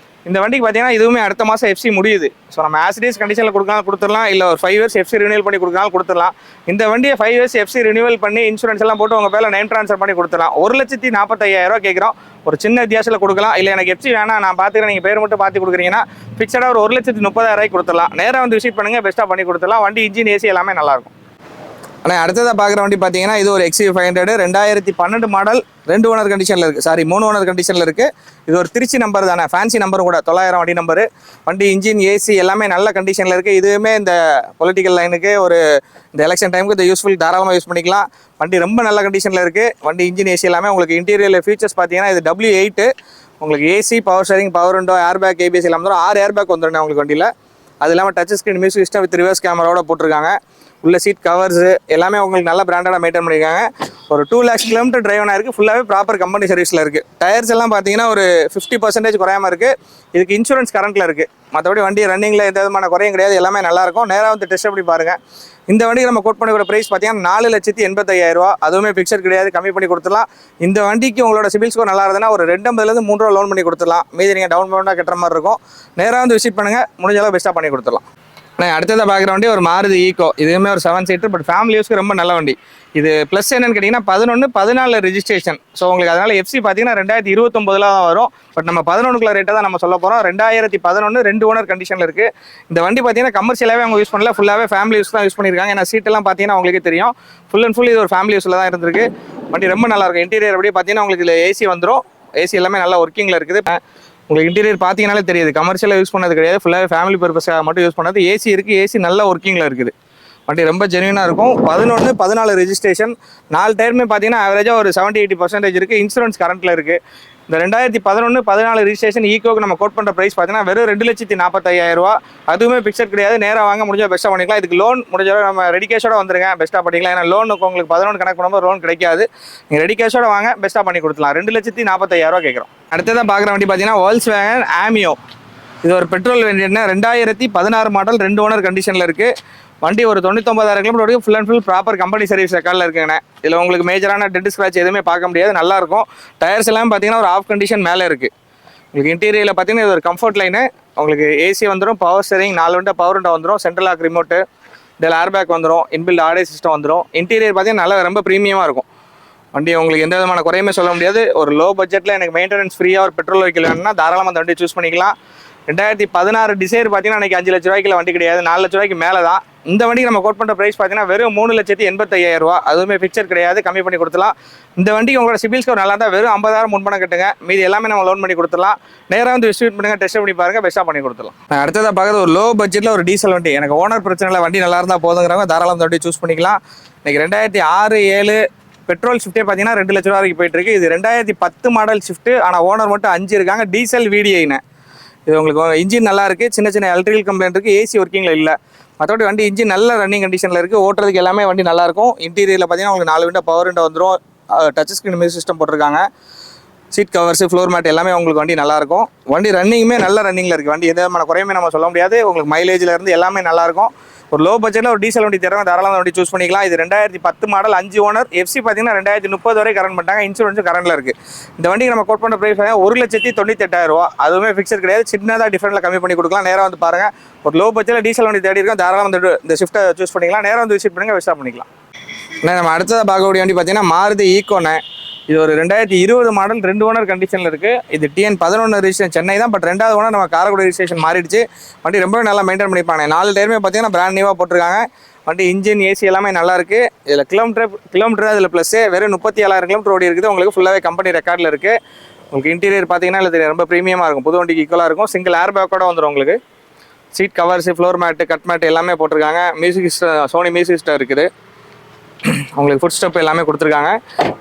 Speaker 3: இந்த வண்டிக்கு பார்த்தீங்கன்னா இதுவுமே அடுத்த மாதம் FC முடியுது. ஸோ நம்ம ஆசிடீஸ் கண்டிஷனில் கொடுத்துடலாம். இல்லை ஒரு 5 இயர்ஸ் FC ரினியூவல் பண்ணி கொடுக்கலாம் கொடுத்துடலாம். இந்த வண்டியை 5 இயர்ஸ் FC ரினியூவல் பண்ணி இன்சூரன்ஸ் எல்லாம் போட்டு உங்கள் பேரில் நேம் ட்ரான்ஸ்ஃபர் பண்ணி கொடுத்துடலாம். 1,45,000 ரூபா கேட்குறோம். ஒரு சின்ன வித்தியாசத்தில் கொடுக்கலாம். இல்லை எனக்கு FC வேணாம், நான் பார்த்துக்கிறேன், நீங்கள் பேர் மட்டும் பார்த்து கொடுக்குறீங்கன்னா ஃபிக்ஸடாக ஒரு 1,30,000 ரூபாய்க்கு கொடுத்துடலாம். நேராக வந்து விசிட் பண்ணுங்கள், பெஸ்ட்டாக பண்ணி கொடுத்துடலாம். வண்டி இன்ஜின் ஏசி எல்லாமே நல்லாயிருக்கும். ஆனால் அடுத்ததாக பார்க்குற வண்டி பார்த்தீங்கன்னா இது ஒரு XV500 2012 மாடல் 2 ஓனர் கண்டிஷனில் இருக்குது. 3 ஓனர் கண்டிஷனில் இருக்குது. இது ஒரு திருச்சி நம்பர் தானே, ஃபேன்சி நம்பரும் கூட. 900 வண்டி நம்பரு. வண்டி இன்ஜின் ஏசி எல்லாமே நல்ல கண்டிஷனில் இருக்குது. இதுவுமே இந்த பொலிட்டிக்கல் லைனுக்கு ஒரு இந்த எலெக்ஷன் டைமுக்கு இந்த யூஸ்ஃபுல் தாராளமாக யூஸ் பண்ணிக்கலாம். வண்டி ரொம்ப நல்ல கண்டிஷனில் இருக்குது. வண்டி இன்ஜின் ஏசி எல்லாமே உங்களுக்கு இன்டீரியரில் ஃபீச்சர்ஸ் பார்த்தீங்கன்னா இது W8 உங்களுக்கு AC, power steering, power window, air bag, ABS எல்லாம் வந்துடும். 6 ஏர் பேக் வந்துடும் உங்களுக்கு வண்டியில். அது இல்லாமல் touch screen music system with reverse கேமராவோட போட்டிருக்காங்க. உள்ள சீட் கவர்ஸு எல்லாமே உங்களுக்கு நல்ல பிராண்டடாக மெயின்டைன் பண்ணியிருக்காங்க. ஒரு 2 lakhs கிலோமீட்டர் டிரைவ் இருக்குது. ஃபுல்லாகவே ப்ராப்பர் கம்பெனி சர்வீஸில் இருக்குது. டயர்ஸ் எல்லாம் பார்த்தீங்கன்னா ஒரு 50% குறையாமல் இருக்குது. இதுக்கு இன்சூரன்ஸ் கரண்ட்டில் இருக்குது. மற்றபடி வண்டி ரன்னிங்கில் எந்த விதமான குறையும் கிடையாது. எல்லாமே நல்லாயிருக்கும். நேராக வந்து டெஸ்ட் பண்ணி பாருங்கள். இந்த வண்டிக்கு நம்ம கோட் பண்ணிக்கிற ப்ரைஸ் பார்த்தீங்கன்னா 4,85,000 ரூபா. அதுவுமே ஃபிக்ஸட் கிடையாது, கம்மி பண்ணி கொடுத்துடலாம். இந்த வண்டிக்கு உங்களோட சிபில் ஸ்கோர் நல்லா இருந்ததுன்னா ஒரு 250லேருந்து 3 ரூபா லோன் பண்ணி கொடுத்துடலாம். மீதி நீங்கள் டவுன் பேமெண்ட்டாக கட்டுற மாதிரி இருக்கும். நேராக வந்து விசிட் பண்ணுங்கள், முடிஞ்ச அளவு பெஸ்ட்டாக பண்ணி கொடுத்துடலாம். ஆனால் அடுத்ததாக பார்க்குற வண்டி ஒரு மாருதி ஈக்கோ. இதுவுமே ஒரு 7 சீட்டர், பட் ஃபேமிலி யூஸ்க்கு ரொம்ப நல்ல வண்டி. இது ப்ளஸ் என்னன்னு கேட்டிங்கன்னா 11-14 ரெஜிஸ்ட்ரேஷன். ஸோ உங்களுக்கு அதனால் FC பார்த்தீங்கன்னா 2029 தான் வரும். பட் நம்ம 11க்குள்ள ரேட்டை தான் நம்ம சொல்ல போகிறோம். 2011 2 ஓனர் கண்டிஷனில் இருக்குது. இந்த வண்டி பார்த்தீங்கன்னா கமர்ஷியலாகவே அவங்க யூஸ் பண்ணல, ஃபுல்லாகவே ஃபேமிலி யூஸ் தான் யூஸ் பண்ணியிருக்காங்க. ஏன்னா சீட்டெல்லாம் பார்த்தீங்கன்னா உங்களுக்கே தெரியும், ஃபுல் அண்ட் ஃபுல் இது ஒரு ஃபேமிலி யூஸில் தான் இருந்திருக்கு. வண்டி ரொம்ப நல்லாயிருக்கும். இன்டீரியர் அப்படியே பார்த்தீங்கன்னா உங்களுக்கு இதில் AC வந்துடும். AC எல்லாமே நல்லா ஒர்க்கிங்கில் இருக்குது. உங்களுக்கு இன்டீரியர் பார்த்தீங்கன்னாலே தெரியுது, கமர்ஷியலாக யூஸ் பண்ணது கிடையாது, ஃபுல்லாகவே ஃபேமிலி பர்பஸாக மட்டும் யூஸ் பண்ணது. AC இருக்குது, AC நல்ல ஒர்க்கிங்கில் இருக்குது. வண்டி ரொம்ப ஜென்யூனாக இருக்கும். 11-14 ரெஜிஸ்ட்ரேஷன். 4 டயருமே பார்த்தீங்கன்னா ஆவரேஜாக ஒரு 70-80% இருக்குது. இன்சூரன்ஸ் கரண்ட்டில் இருக்குது. இந்த 2011-14 ரெஜிஸ்ட்ரேஷன் ஈக்கோக்கு நம்ம கோட் பண்ணுற ப்ரைஸ் பார்த்தீங்கன்னா வெறும் 2,45,000 ரூபா. அதுவுமே பிக்சர் கிடையாது. நேராக வாங்க முடிஞ்சால் பெஸ்ட்டாக பண்ணிக்கலாம். இதுக்கு லோன் முடிஞ்சாலும் நம்ம ரெடி கேஷோட வந்துருங்க, பெஸ்ட்டாக பண்ணிக்கலாம். ஏன்னா லோனுக்கு உங்களுக்கு 11 கணக்கு பண்ணும்போது லோன் கிடைக்காது. நீங்கள் ரெடி கேஷோட வாங்க, பெஸ்ட்டாக பண்ணி கொடுத்துலாம். 2,45,000 ரூபா கேட்குறோம். அடுத்ததான் பார்க்குற வண்டி பார்த்தீங்கன்னா Volkswagen ஆமியோ. இது ஒரு பெட்ரோல் வேண்டியதுனா 2016 மாடல் 2 ஓனர் கண்டிஷனில் இருக்குது. வண்டி ஒரு 99,000 கிலோமீட்டர் வரைக்கும் full and full proper company service ரெக்கார்டில் இருக்குங்கண்ணே. இதில் உங்களுக்கு மேஜரான டெட் ஸ்க்ராட்ச் எதுவுமே பார்க்க முடியாது, நல்லாயிருக்கும். டயர்ஸ் எல்லாம் பார்த்தீங்கன்னா ஒரு ஆஃப் கண்டிஷன் மேலே இருக்குது. உங்களுக்கு இன்டீரியரில் பார்த்தீங்கன்னா இது ஒரு கம்ஃபர்ட் லைனு. உங்களுக்கு ஏசி வந்துடும், power steering, 4 window power window வந்துடும், சென்ட்ரல் லாக் ரிமோட்டு, இதில் ஏர்பேக் வந்துடும், இன்பில்ட் ஆடியோ சிஸ்டம் வந்துடும். இன்டீரியர் பார்த்தீங்கன்னா நல்லா ரொம்ப ப்ரீமியமாக இருக்கும். வண்டி உங்களுக்கு எந்த விதமான குறையுமே சொல்ல முடியாது. ஒரு லோ பட்ஜெட்டில் எனக்கு மெயின்டெனன்ஸ் ஃப்ரீயாக ஒரு பெட்ரோல் வெஹிக்கிள் வேணும்னா தாராளமாக அந்த வண்டி சூஸ் பண்ணிக்கலாம். 2016 டிசைர் பார்த்தீங்கன்னா அன்றைக்கி 5 லட்ச ரூபாய்க்கு வண்டி கிடையாது, 4 லட்ச ரூபாய்க்கு மேலே தான். இந்த வண்டிக்கு நம்ம கோட் பண்ணுற ப்ரைஸ் பார்த்தீங்கன்னா வெறும் 3,85,000 ரூபா. அதுவுமே ஃபிக்சர் கிடையாது, கம்மி பண்ணி கொடுத்துலாம். இந்த வண்டிக்கு உங்களோட சிபில் ஸ்கோர் நல்லா இருந்தால் வெறும் 50,000 முன்பணம் கட்டுங்க, மீதி எல்லாமே நம்ம லோன் பண்ணி கொடுத்துலாம். நேராக வந்து விசிட் பண்ணுங்க, டெஸ்ட் பண்ணி பாருங்க, பெஸ்ட்டாக பண்ணி கொடுத்துலாம். நான் அடுத்ததாக பார்க்குறது ஒரு லோ பட்ஜெட்டில் ஒரு டீசல் வண்டி. எனக்கு ஓனர் பிரச்சனை இல்லை, வண்டி நல்லா இருந்தால் போதுங்கிறவங்க தாராளம் இந்த வண்டி சூஸ் பண்ணிக்கலாம். இன்றைக்கி 2006-7 பெட்ரோல் ஷிஃப்ட்டே பார்த்தீங்கன்னா 2 லட்ச ரூபா வரைக்கும் போயிட்டு இருக்கு. இது 2010 மாடல் ஷிஃப்ட், ஆனால் ஓனர் மட்டும் 5 இருக்காங்க. டீசல் VDI-னு இது உங்களுக்கு இன்ஜின் நல்லா இருக்குது, சின்ன சின்ன எலக்ட்ரிக்கல் கம்ப்ளைண்ட் இருக்குது, ஏசி ஒர்க்கிங்கில் இல்லை. மற்றபடி வண்டி இன்ஜின் நல்ல ரன்னிங் கண்டிஷனில் இருக்குது, ஓட்டுறதுக்கு எல்லாமே வண்டி நல்லாயிருக்கும். இன்டீரியரில் பார்த்தீங்கன்னா உங்களுக்கு 4 விண்டோ பவர் விண்டோ வந்துடும், டச் ஸ்க்ரீன் மியூசிக் சிஸ்டம் போட்டிருக்காங்க, சீட் கவர்ஸ், ஃப்ளோர் மேட் எல்லாமே உங்களுக்கு வண்டி நல்லாயிருக்கும். வண்டி ரன்னிங்குமே நல்ல ரன்னிங்கில் இருக்குது. வண்டி எந்த விதமான குறையுமே நம்ம சொல்ல முடியாது. உங்களுக்கு மைலேஜில் இருந்து எல்லாமே நல்லாயிருக்கும். ஒரு லோ பட்ஜெட்டில் ஒரு டீசல் வண்டி தரவங்க தாராளமாக வண்டி சூஸ் பண்ணிக்கலாம். இது 2010 மாடல், 5 ஓனர், FC பார்த்தீங்கன்னா 2030 வரை கரண்ட் பண்ணிட்டாங்க, இன்சூரன்ஸும் கரண்டில் இருக்குது. இந்த வண்டிக்கு நம்ம கோட் பண்ண ப்ரைஸ் 1,98,000 ரூபா. அதுவுமே ஃபிக்சர் கிடையாது, சின்னதாக டிஃபரெண்ட்டில் கம்மி பண்ணி கொடுக்கலாம். நேராக வந்து பாருங்கள். ஒரு லோ பட்ஜெட்டில் டீசல் வண்டி தேடி இருக்கோம், தாராளமாக வந்து இந்த ஷிஃப்ட்டை சூஸ் பண்ணிக்கலாம். நேராக வந்து விசிட் பண்ணுங்கள், பெஸ்ட்டாக பண்ணிக்கலாம். நம்ம அடுத்ததாக பார்க்கக்கூடிய வண்டி பார்த்தீங்கன்னா மாருதி ஈக்கோன்னு. இது ஒரு 2020 மாடல், 2 ஓனர் கண்டிஷனில் இருக்குது. இது TN11 ரிஜிஸ்ட்ரேஷன் சென்னை தான், பட் 2வது ஓனர் நம்ம காரைக்குடி ரிஜிஸ்ட்ரேஷன் மாறிடுச்சு. வண்டி ரொம்ப நல்லா மெயின்டைன் பண்ணிப்பாங்க. 4 டயருமே பார்த்தீங்கன்னா பிராண்ட் நியூவாக போட்டிருக்காங்க. வண்டி இன்ஜின், ஏசி எல்லாமே நல்லா இருக்குது. இதில் கிலோமீட்டர் அதில் ப்ளஸ்ஸு வெறும் 37,000 கிலோமீட்டர் ஓடி இருக்குது. உங்களுக்கு ஃபுல்லாகவே கம்பெனி ரெக்கார்டில் இருக்குது. உங்களுக்கு இன்டீரியர் பார்த்தீங்கன்னா இல்லை ரொம்ப ப்ரீமியமாக இருக்கும், புது வண்டிக்கு ஈக்குவலாக இருக்கும். சிங்கிள் ஏர் பேக்கோட வந்துடும். உங்களுக்கு seat covers, floor mat, cut mat எல்லாமே போட்டிருக்காங்க. Music system, Sony music system இருக்குது. உங்களுக்கு ஃபுட் ஸ்டெப் எல்லாமே கொடுத்துருக்காங்க.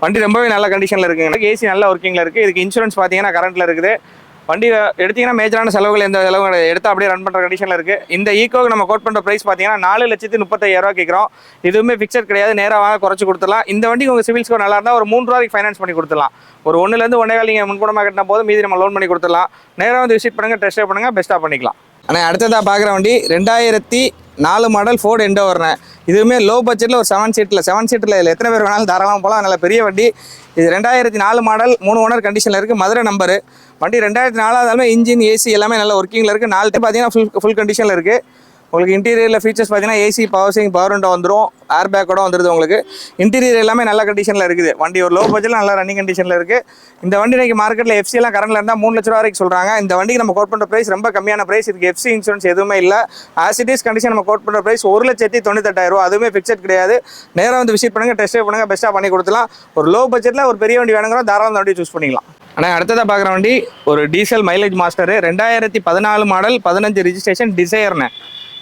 Speaker 3: வண்டி ரொம்பவே நல்ல கண்டிஷனில் இருக்குங்க. ஏசி நல்ல ஒர்க்கிங்கில் இருக்குது. இதுக்கு இன்சூரன்ஸ் பார்த்தீங்கன்னா கரண்ட்டில் இருக்குது. வண்டி எடுத்திங்கன்னா மேஜரான செலவுகள் எந்த செலவு எடுத்து அப்படியே ரன் பண்ணுற கண்டிஷனில் இருக்குது. இந்த ஈக்கோக்கு நம்ம கோட் பண்ணுற ப்ரைஸ் பார்த்தீங்கன்னா 4,35,000 ரூபா கேட்குறோம். இதுவுமே ஃபிக்சர் கிடையாது, நேராக வாங்க குறைச்சி கொடுத்துலாம். இந்த வண்டிக்கு உங்கள் சிவில் ஸ்கோர் நல்லா இருந்தால் ஒரு 3 ரூபாய்க்கு ஃபைனான்ஸ் பண்ணி கொடுத்துலாம். ஒரு 1,000 1.25 நீங்கள் முன்பணமாக கட்டினா போதும், மீதி நம்ம லோன் பண்ணி கொடுத்துலாம். நேராக வந்து விசிட் பண்ணுங்கள், டெஸ்ட் ட்ரைவ் பண்ணுங்கள், பெஸ்ட்டாக பண்ணிக்கலாம். ஆனால் அடுத்ததாக பார்க்குற வண்டி 2004 மாடல் ஃபோர்டு எண்டோவர்னு. இதுவுமே லோ பட்ஜெட்டில் ஒரு 7 சீட்டில் இதில் எத்தனை பேர் வேணாலும் தாராளமாக போகலாம். நல்ல பெரிய வண்டி. இது 2004 மாடல், 3 ஓனர் கண்டிஷனில் இருக்குது, மதுரை நம்பரு. வண்டி 2004 இன்ஜின், ஏசி எல்லாமே நல்ல ஒர்க்கிங்கில் இருக்குது. 4 டைம் பார்த்தீங்கன்னா ஃபுல் கண்டிஷனில் இருக்குது. உங்களுக்கு இன்டீரியரில் ஃபீச்சர்ஸ் பார்த்தீங்கன்னா AC, power steering, power window வந்துடும், ஏர் பேக்கோட வந்துடுது. உங்களுக்கு இன்டீரியர் எல்லாமே நல்ல கண்டிஷனில் இருக்குது. வண்டி ஒரு லோ பட்ஜெட்டில் நல்ல ரன்னிங் கண்டிஷனில் இருக்குது. இந்த வண்டி இன்றைக்கி மார்க்கெட்டில் FC எல்லாம் கரண்டில் இருந்தால் 3 லட்ச ரூபா வரைக்கும் சொல்கிறாங்க. இந்த வண்டிக்கு நம்ம கோட் பண்ணுற ப்ரைஸ் ரொம்ப கம்மியான ப்ரைஸ். இதுக்கு FC இன்சூரன்ஸ் எதுவுமே இல்லை. ஆசிட்டிஸ் கண்டிஷன் நம்ம கோட் பண்ணுற ப்ரைஸ் 1,98,000 ரூபா. அதுவுமே ஃபிக்சட் கிடையாது. நேராக வந்து விசிட் பண்ணுங்கள், டெஸ்ட் ட்ரைவ் பண்ணுங்கள், பெஸ்ட்டாக பண்ணி கொடுத்துலாம். ஒரு லோ பட்ஜெட்டில் ஒரு பெரிய வண்டி வேணுங்கிற தாராளம் அந்த வண்டி சூஸ் பண்ணிக்கலாம். ஆனால் அடுத்ததாக பார்க்குற வண்டி ஒரு diesel mileage master, 2014 model, 15 registration, டிசைர்னு.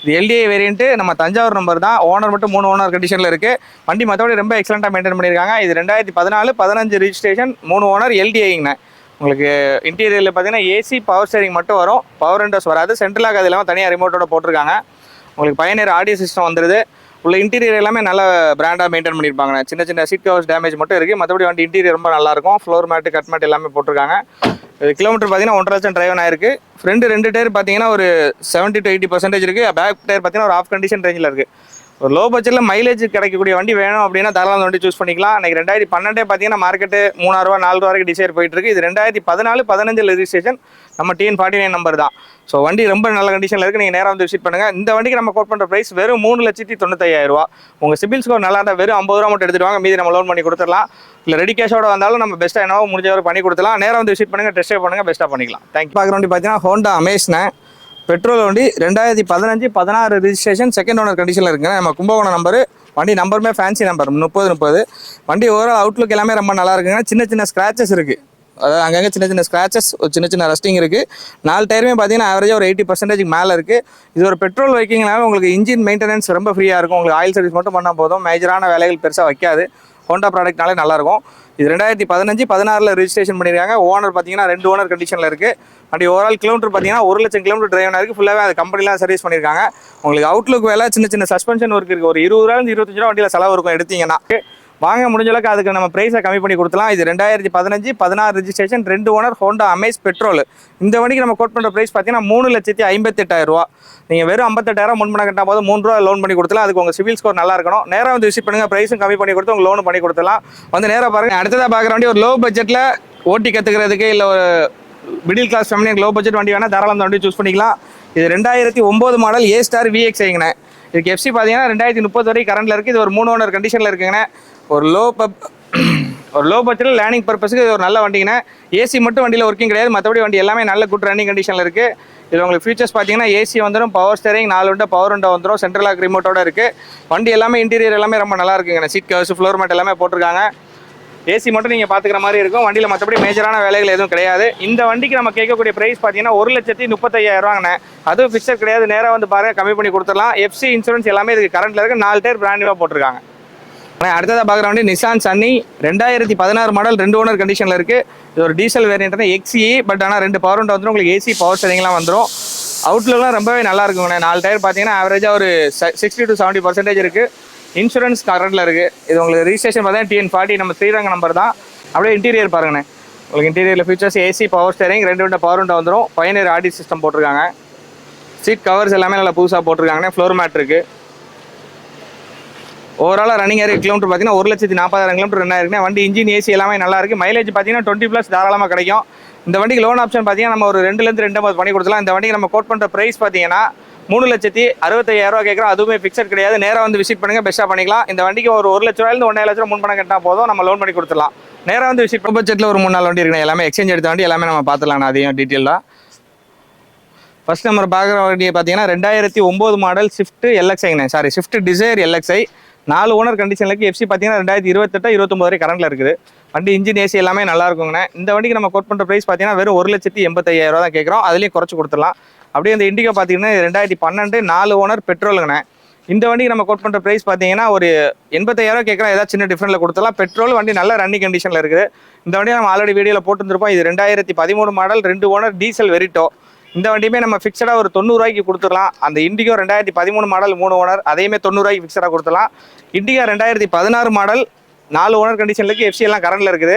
Speaker 3: இது LDI வேரியன்ட்டு, நம்ம தஞ்சாவூர் நம்பர் தான். ஓனர் மட்டும் 3 ஓனர் கண்டிஷனில் இருக்குது. வண்டி மற்றபடி ரொம்ப எக்ஸலண்ட்டாக மெயின்டைன் பண்ணியிருக்காங்க. இது 2014, 15 ரிஜிஸ்ட்ரேஷன், 3 ஓனர், LDIங்கண்ணே. உங்களுக்கு இன்டீரியரில் பார்த்தீங்கன்னா ஏசி, பவர் ஸ்டீரிங் மட்டும் வரும், பவர் விண்டோஸ் வராது. சென்ட்ரலாக அது இல்லாமல் தனியாக ரிமோட்டோட போட்டிருக்காங்க. உங்களுக்கு பயனர் ஆடியோ சிஸ்டம் வந்துடுது. உள்ள இன்டீரியர் எல்லாமே நல்ல பிராண்டாக மெயின்டைன் பண்ணியிருப்பாங்க. சின்ன சின்ன சீட் கவர்ஸ் டேமேஜ் மட்டும் இருக்குது. மற்றபடி வண்டி இன்டீரியர் ரொம்ப நல்லாயிருக்கும். ஃப்ளோர் மேட்டு, கட் மேட் எல்லாமே போட்டிருக்காங்க. கிலோமீட்டர் பார்த்தீங்கன்னா 1.5 லட்சம் டிரைவன் ஆயிருக்கு. ஃப்ரண்ட் 2 டயர் பார்த்தீங்கன்னா ஒரு 70 to 80% இருக்குது. பேக் டயர் பார்த்தீங்கன்னா ஒரு ஆஃப் கண்டிஷன் ரேஞ்சில் இருக்குது. ஒரு லோ பட்ஜெட்டில் மைலேஜ் கிடைக்கக்கூடிய வண்டி வேணும் அப்படின்னா தாராளம் வண்டி சூஸ் பண்ணிக்கலாம். இன்றைக்கி 2012 பார்த்தீங்கன்னா மார்க்கெட்டு 3,000 ரூபா 4 ரூபா வரைக்கும் டிசைர் போயிட்டு இருக்குது. இது 2014, 15 ரெஜிஸ்ட்ரேஷன், நம்ம TN49 நம்பர் தான். ஸோ வண்டி ரொம்ப நல்ல கண்டிஷனில் இருக்குது. நீங்கள் நேராக வந்து விசிட் பண்ணுங்கள். இந்த வண்டிக்கு நம்ம கோட் பண்ணுற ப்ரைஸ் வெறும் 3,95,000 ரூபா. உங்கள் சிபில் ஸ்கோர் நல்லா இருந்தால் வெறும் 50 ரூபா மட்டும் எடுத்துகிட்டு வாங்க, மீதி நம்ம லோன் பண்ணி கொடுத்துடலாம். இல்லை ரெடி கேஷோட வந்தாலும் நம்ம பெஸ்ட்டாக என்னவோ முடிஞ்ச வரை பண்ணி கொடுத்துலாம். நேராக வந்து விசிட் பண்ணுங்கள், டெஸ்ட் ட்ரைவ் பண்ணுங்கள், பெஸ்ட்டாக பண்ணிக்கலாம். தேங்க்யூ. பார்க்குற வண்டி பார்த்தீங்கன்னா ஹோண்டா அமேஸ்னு பெட்ரோல் வண்டி, 2015, 16 ரிஜிஸ்ட்ரேஷன், செகண்ட் ஓனர் கண்டிஷனில் இருக்குங்க. நம்ம கும்பகோணம் நம்பரு. வண்டி நம்பருமே ஃபேன்சி நம்பர் 30. வண்டி ஓவரால் அவுட்லுக் எல்லாமே ரொம்ப நல்லா இருக்குங்க. சின்ன சின்ன ஸ்க்ராச்சஸ் இருக்குது, அதாவது அங்கங்கே சின்ன சின்ன ஸ்க்ராச்சஸ், ஒரு சின்ன சின்ன ரஸ்டிங் இருக்குது. 4 டயருமே பார்த்தீங்கன்னா ஆவரேஜாக ஒரு 80% மேலே இருக்குது. இது ஒரு பெட்ரோல் வைக்கிங்கனால உங்களுக்கு இன்ஜின் மெயின்டெனன்ஸ் ரொம்ப ஃப்ரீயாக இருக்கும். உங்களுக்கு ஆயில் சர்வீஸ் மட்டும் பண்ணால் போதும், மேஜரான வேலைகள் பெருசாக வைக்காது. ஹோண்டா ப்ராடக்ட்னாலே நல்லாயிருக்கும். இது 2015, 16 ரெஜிஸ்ட்ரேஷன் பண்ணியிருக்காங்க. ஓனர் பார்த்தீங்கன்னா 2 ஓனர் கண்டிஷனில் இருக்குது. வண்டி ஓவரால் கிலோமீட்டர் பார்த்தீங்கன்னா 1 லட்சம் கிலோமீட்டர் டிரைவ் இருக்குது. ஃபுல்லாகவே அது கம்பெனிலாம் சர்வீஸ் பண்ணியிருக்காங்க. உங்களுக்கு அவுட்லுக் வேலை, சின்ன சின்ன சஸ்பென்ஷன் ஒர்க் இருக்குது. ஒரு 20 ரூபாயிலிருந்து 25 ரூபா வண்டியில் செலவு இருக்கும் எடுத்தீங்கன்னா. வாங்க முடிஞ்ச அளவுக்கு அதுக்கு நம்ம ப்ரைஸை கம்மி பண்ணி கொடுத்துலாம். இது 2015 16 registration 2 owner Honda Amaze petrol. இந்த வண்டிக்கு நம்ம கோட் பண்ணுற ப்ரைஸ் பார்த்தீங்கன்னா 3,58,000 ரூபா. நீங்கள் வெறும் 58,000 முன் பண்ண கட்டினா போது 3 ரூபா லோன் பண்ணி கொடுத்துலாம். அதுக்கு உங்கள் சிவில் ஸ்கோர் நல்லா இருக்கணும். நேராக வந்து விசிட் பண்ணுங்கள், ப்ரைஸும் கம்மி பண்ணி கொடுத்து உங்களுக்கு லோன் பண்ணி கொடுத்துலாம். வந்து நேராக பாருங்கள். அடுத்ததாக பார்க்குற வண்டி ஒரு லோ பட்ஜெட்டில் ஓட்டி கற்றுக்கிறதுக்கு இல்லை ஒரு middle class family low budget வண்டி வேணால் தாராளம் வண்டி சூஸ் பண்ணிக்கலாம். இது 2009 மாடல் A ஸ்டார் VX ஐங்கண்ணே. இதுக்கு FC பார்த்தீங்கன்னா 2030 வரைக்கும் கரண்டில் இருக்குது. இது ஒரு 3 ஓனர் கண்டிஷனில் இருக்குங்கண்ணே. ஒரு லோ பட்ஜெட்டில் லேர்னிங் பர்பஸுக்கு இது ஒரு நல்ல வண்டிங்கண்ணே. ஏசி மட்டும் வண்டியில் ஒர்க்கிங் கிடையாது, மற்றபடி வண்டி எல்லாமே நல்ல குட் ரன்னிங் கண்டிஷனில் இருக்குது. இது உங்களுக்கு ஃபீச்சர்ஸ் பார்த்தீங்கன்னா ஏசி வந்துடும், power steering 4 window power window வந்துடும், சென்ட்ரல் லாக் ரிமோட்டோட இருக்குது. வண்டி எல்லாமே இன்டீரியர் எல்லாமே ரொம்ப நல்லா இருக்குங்கண்ணே. சீட் கவர்ஸ் ஃப்ளோர் மேட் எல்லாமே போட்டிருக்காங்க. ஏசி மட்டும் நீங்கள் பார்த்துக்கிற மாதிரி இருக்கும். வண்டியில் மற்றபடி மேஜரான வேலைகள் எதுவும் கிடையாது. இந்த வண்டிக்கு நம்ம கேட்கக்கூடிய ப்ரைஸ் பார்த்தீங்கன்னா 1,35,000 ரூபாங்கண்ணே. அதுவும் ஃபிக்ஸட் கிடையாது. நேராக வந்து பாருங்கள், கம்மி பண்ணி கொடுத்துடலாம். FC இன்சூரன்ஸ் எல்லாமே இதுக்கு கரண்ட்டில் இருக்குது. 4 டயர் பிராண்ட் நியூவாக போட்டிருக்காங்க. ஆனால் அடுத்ததாக பார்க்குற வண்டி நிசான் சன்னி 2016 மாடல் 2 ஓனர் கண்டிஷனில் இருக்குது. இது ஒரு டீசல் வேரியன்ட்னா XE, பட் ஆனால் 2 பவர் விண்டோ வந்துடும். உங்களுக்கு AC பவர் ஸ்டேரிங்லாம் வந்துடும். அவுட்லுக்லாம் ரொம்பவே நல்லா இருக்குங்கண்ணே. 4 டயர் பார்த்தீங்கன்னா ஆவரேஜாக ஒரு 60 to 70% இருக்குது. இன்சூரன்ஸ் கரண்டில் இருக்குது. இது உங்களுக்கு ரிஜிஸ்ட்ரேஷன் பார்த்தீங்கன்னா TN40 நம்ம ஸ்ரீரங்க நம்பர் தான். அப்படியே இன்டீரியர் பாருங்கண்ணே. உங்களுக்கு இன்டீரியரில் features AC power steering 2 window power window வந்துடும். பயனர் ஆடி சிஸ்டம் போட்டிருக்காங்க. சீட் கவர்ஸ் எல்லாமே நல்லா புதுசாக போட்டிருக்காங்கண்ணே. ஃப்ளோர் மேட் இருக்குது. ஓவராலாக ரன்னிங் ஏரியா கிலோமீட்டர் பார்த்தீங்கன்னா 1,40,000 கிலோமீட்டர் ரன் ஆயிருக்குண்ணே. வண்டி இன்ஜின் AC எல்லாமே நல்லா இருக்குது. மைலேஜ் பார்த்தீங்கன்னா 20+ தாராளமாக கிடைக்கும். இந்த வண்டிக்கு லோன் ஆப்ஷன் பார்த்தீங்கன்னா நம்ம ஒரு 2லேருந்து 2.50 பண்ணி கொடுத்துலாம். இந்த வண்டிக்கு நம்ம கோட் பண்ணுற ப்ரைஸ் பார்த்தீங்கன்னா 3,65,000 ரூபா கேட்குறோம். அதுவுமே ஃபிக்ஸட் கிடையாது. நேராக வந்து விசிட் பண்ணுங்கள், பெஸ்ட்டாக பண்ணிக்கலாம். இந்த வண்டிக்கு ஒரு 1,00,000 1,50,000 ரூபா முன் பணம் கட்டினா போதும், நம்ம லோன் பண்ணி கொடுத்துடலாம். நேராக வந்து விசிட் பட்ஜெட்டில் ஒரு 3-4 வண்டி இருக்குண்ணே. எல்லாமே எக்ஸ்சேஞ்ச் எடுத்த வண்டி எல்லாமே நம்ம பார்த்துலாம். அதையும் டீட்டெயிலாக ஃபர்ஸ்ட் நம்ம பார்க்குற வண்டியை பார்த்தீங்கன்னா 2009 model Swift LXI sorry Swift desire LXI 4 owner கண்டிஷனில் இருக்குது. FC பார்த்தீங்கன்னா 2028-29 வரை கரண்டில் இருக்குது. வண்டி இன்ஜின் AC எல்லாமே நல்லா இருக்குங்கண்ணே. இந்த வண்டிக்கு நம்ம கோட் பண்ணுற ப்ரைஸ் பார்த்தீங்கன்னா வெறும் 1,85,000 ரூபா தான் கேட்குறோம். அதுலேயும் குறைச்சி கொடுத்துடலாம். அப்படியே இந்த இண்டிகோ பார்த்தீங்கன்னா 2012 4 ஓனர் பெட்ரோலுங்கண்ணே. இந்த வண்டிக்கு நம்ம கோட் பண்ணுற ப்ரைஸ் பார்த்தீங்கன்னா ஒரு 85,000 கேட்குறோம். ஏதாவது சின்ன டிஃப்ரெண்ட்டில் கொடுத்துடலாம். பெட்ரோல் வண்டி நல்ல ரன்னிங் கண்டிஷனில் இருக்குது. இந்த வண்டியை நம்ம ஆல்ரெடி வீடியோவில் போட்டுருந்துருப்போம். இது 2013 மாடல் 2 ஓனர் டீசல் வெரிட்டோ. இந்த வண்டியுமே நம்ம ஃபிக்ஸடாக ஒரு 90 ரூபாய்க்கு கொடுத்துடலாம். அந்த இண்டிகோ 2013 மாடல் 3 ஓனர் அதையுமே 90 ரூபாய்க்கு ஃபிக்ஸடாக கொடுத்துடலாம். இண்டிகா 2016 மாடல் 4 ஓனர் கண்டிஷனில் இருக்குது. FC எல்லாம் கரண்டில் இருக்குது.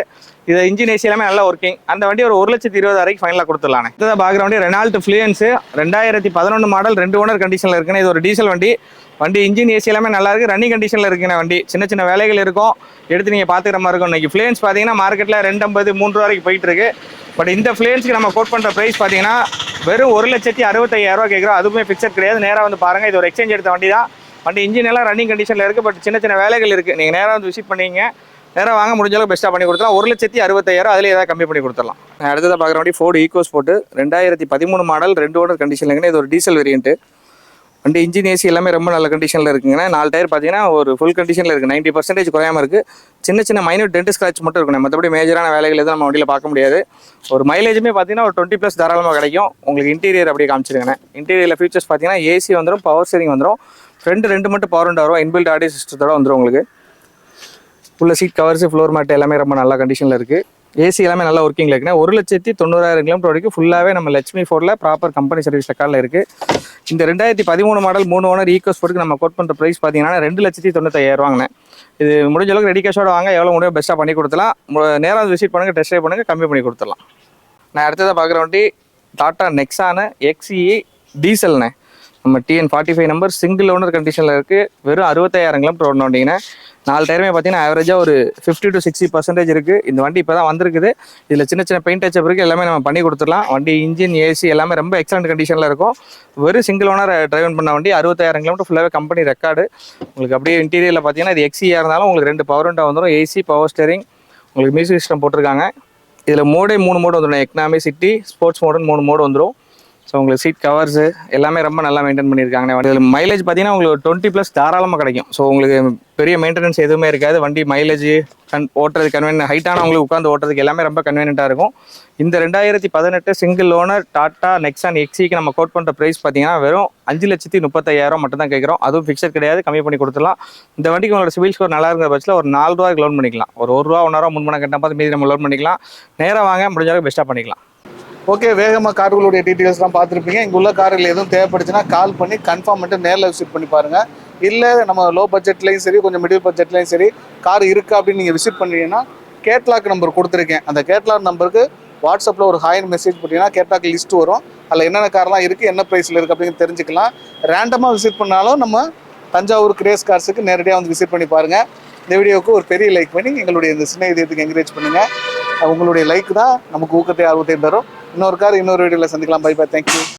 Speaker 3: இது இன்ஜின் AC எல்லாமே நல்லா ஒர்க்கிங். அந்த வண்டி ஒரு 1,20,000 வரைக்கும் ஃபைனலாக கொடுத்துடலானே. இதான் பார்க்குற வண்டி ரெனால்ட் ஃப்ளூயன்ஸு 2011 மாடல் 2 ஓனர் கண்டிஷனில் இருக்குன்னு. இது ஒரு டீசல் வண்டி. வண்டி இன்ஜின் AC எல்லாமே நல்லா இருக்குது. ரன்னிங் கண்டிஷனில் இருக்குண்ணே. வண்டி சின்ன சின்ன வேலைகள் இருக்கும், எடுத்து நீங்கள் பார்த்துக்கிற மாதிரி இருக்கும். இன்றைக்கி ஃப்ளூயன்ஸ் பார்த்தீங்கன்னா மார்க்கெட்டில் 250 3 ரூபா வரைக்கும் போயிட்டு இருக்கு. பட் இந்த ஃப்ளூயன்ஸுக்கு நம்ம கோட் பண்ணுற ப்ரைஸ் பார்த்தீங்கன்னா வெறும் 1,65,000 ரூபா கேட்குறோம். அதுவுமே ஃபிக்ஸட் கிடையாது. நேராக வந்து பாருங்கள். இது ஒரு எக்ஸ்சேஞ்ச் எடுத்த வண்டி தான். வண்டி இன்ஜின் எல்லாம் ரன்னிங் கண்டிஷனில் இருக்குது. பட் சின்ன சின்ன வேலைகள் இருக்குது. நீங்கள் நேராக வந்து விசிட் பண்ணிங்க, நேராக வாங்க முடிஞ்சாலும் பெஸ்ட்டாக பண்ணி கொடுத்துலாம். 1,65,000 அதில் ஏதாவது கம்மி பண்ணி கொடுத்துடலாம். அடுத்ததாக பார்க்குற வண்டி ஃபோர்டு ஈகோஸ்போர்ட் 2013 மாடல் 2 ஓனர் கண்டிஷனில் இருக்குன்னு. இது ஒரு டீசல் வேரியன்ட்டு. வண்டி இன்ஜின் AC எல்லாமே ரொம்ப நல்ல கண்டிஷனில் இருக்குங்கன்னா. 4 டயர் பார்த்தீங்கன்னா ஒரு ஃபுல் கண்டிஷனில் இருக்குது. 90% குறையாமல் இருக்குது. சின்ன சின்ன மைனூட் டென்ட் ஸ்க்ராட்ச் மட்டும் இருக்கணும். மற்றபடி மேஜரான வேலைகள் எதுவும் நம்ம வண்டியில் பார்க்க முடியாது. ஒரு மைலேஜுமே பார்த்தீங்கன்னா ஒரு 20+ தாராளமாக கிடைக்கும். உங்களுக்கு இன்டீரியர் அப்படியே காமிச்சிருக்கேன். இன்டீரியரில் ஃபீச்சர்ஸ் பார்த்தீங்கன்னா AC வந்துடும், பவர் ஸ்டேரிங் வந்துடும், ஃப்ரண்ட் 2 மட்டும் பவர் விண்டோ வரும், இன்பில்ட் ஆடியோ சிஸ்டத்தோட வந்துடும். உங்களுக்கு உள்ள சீட் கவர்ஸ் ஃப்ளோர் மேட் எல்லாமே ரொம்ப நல்ல கண்டிஷனில் இருக்குது. AC எல்லாமே நல்லா ஒர்க்கிங்கில் இருக்குன்னா. 1,90,000 கிலோமீட்டர் வரைக்கும் ஃபுல்லாகவே நம்ம லட்சுமி ஃபோர்டில் ப்ராப்பர் கம்பெனி சர்வீஸ் ரெக்கார்டில் இருக்குது. இந்த 2013 மாடல் 3 ஓனர் ஈகோஸ்போர்ட்டுக்கு நம்ம கோட் பண்ணுற ப்ரைஸ் பார்த்தீங்கன்னா 2,95,000 ரூபாங்கண்ணே. இது முடிஞ்ச அளவுக்கு ரெடி கேஷோட வாங்க, எவ்வளோ முடியும் பெஸ்ட்டாக பண்ணி கொடுத்துலாம். நேராக விசிட் பண்ணுங்கள், டெஸ்ட் ட்ரைவ் பண்ணுங்கள், கம்மி பண்ணி கொடுத்துடலாம். நான் அடுத்ததாக பார்க்குற வண்டி டாட்டா நெக்ஸானு XE டீசல்ண்ணே. நம்ம TN45 நம்பர் சிங்கிள் ஓனர் கண்டிஷனில் இருக்குது. வெறும் 65,000 கிலோமீட்டர் ஓடணும் வண்டிங்கண்ணே. 4 டயருமே பார்த்தீங்கன்னா ஆவரேஜாக ஒரு 50 to 60% இருக்குது. இந்த வண்டி இப்போ தான் வந்திருக்குது. இதில் சின்ன சின்ன பெயிண்ட் டச்சப் இருக்குது, எல்லாமே நம்ம பண்ணி கொடுத்துடலாம். வண்டி இன்ஜின் AC எல்லாமே ரொம்ப எக்ஸலண்ட் கண்டிஷனில் இருக்கும். வெறும் சிங்கிள் ஓனர் டிரைவ் பண்ண வண்டி 65,000 கிலோமீட்டர் ஃபுல்லாகவே கம்பெனி ரெக்கார்டு. உங்களுக்கு அப்படியே இன்டீரியரில் பார்த்தீங்கன்னா இது XE இருந்தாலும் உங்களுக்கு 2 பவர் விண்டோ வந்துடும், AC பவர் ஸ்டேரிங், உங்களுக்கு மியூசிக் சிஸ்டம் போட்டிருக்காங்க. இதில் 3 மோடு வந்துடும். எக்கனாமி, சிட்டி, ஸ்போர்ட்ஸ் மோடுன்னு 3 மோடு வந்துடும். ஸோ உங்களுக்கு சீட் கவர்ஸு எல்லாமே ரொம்ப நல்லா மெயின்டைன் பண்ணியிருக்காங்க. இதில் மைலேஜ் பார்த்தீங்கன்னா உங்களுக்கு 20+ தாராளமாக கிடைக்கும். ஸோ உங்களுக்கு பெரிய மெயின்டெனன்ஸ் எதுவுமே இருக்காது. வண்டி மைலேஜ் ஓட்டுறது கன்வீனியன்ட், ஹைட்டான உங்களுக்கு உட்காந்து ஓட்டுறதுக்கு எல்லாமே ரொம்ப கன்வீனியன்ட்டாக இருக்கும். இந்த 2018 சிங்கிள் ஓனர் டாட்டா நெக்ஸான் XEக்கு நம்ம கோட் பண்ணுற ப்ரைஸ் பார்த்தீங்கன்னா வெறும் 5,35,000 மட்டும் தான் கேட்குறோம். அதுவும் ஃபிக்ஸட் கிடையாது, கம்மி பண்ணி கொடுத்துடலாம். இந்த வண்டிக்கு உங்களோட சிவில் ஸ்கோர் நல்லா இருக்கிற பட்சத்தில் ஒரு 4 ரூபாய்க்கு லோன் பண்ணிக்கலாம். ஒரு 1 ரூபா 1 ரூபா முன் பணம் கட்டினா பார்த்து மீதி நம்ம லோன் பண்ணிக்கலாம். நேராக வாங்க, முடிஞ்சாலும் பெஸ்ட்டாக பண்ணிக்கலாம்.
Speaker 1: ஓகே, வேகமாக கார்களுடைய டீட்டெயில்ஸ்லாம் பார்த்துருப்பீங்க. இங்கே உள்ள கார்கள் எதுவும் தேவைப்படுச்சுன்னா கால் பண்ணி கன்ஃபார்ம் பண்ணிட்டு நேரில் விசிட் பண்ணி பாருங்கள். இல்லை நம்ம லோ பட்ஜெட்லேயும் சரி கொஞ்சம் மிடில் பட்ஜெட்லேயும் சரி கார் இருக்கா அப்படின்னு நீங்கள் விசிட் பண்ணுறீங்கன்னா கேட்லாக் நம்பர் கொடுத்துருக்கேன். அந்த கேட்லாக் நம்பருக்கு வாட்ஸ்அப்பில் ஒரு ஹாய்னு மெசேஜ் பண்ணிங்கன்னா கேட்லாக் லிஸ்ட் வரும். அதில் என்னென்ன கார்லாம் இருக்குது, என்ன ப்ரைஸில் இருக்குது அப்படின்னு தெரிஞ்சுக்கலாம். ரேண்டமாக விசிட் பண்ணாலும் நம்ம தஞ்சாவூர் கிரேஸ் கார்ஸுக்கு நேரடியாக வந்து விசிட் பண்ணி பாருங்கள். இந்த வீடியோவுக்கு ஒரு பெரிய லைக் பண்ணி எங்களுடைய இந்த சின்ன இதயத்துக்கு என்கரேஜ் பண்ணுங்கள். உங்களுடைய லைக் தான் நமக்கு ஊக்கத்தை ஆர்வத்தையும் தரும். இன்னொரு கார் இன்னொரு வீடியோவில் சந்திக்கலாம். Bye bye, thank you.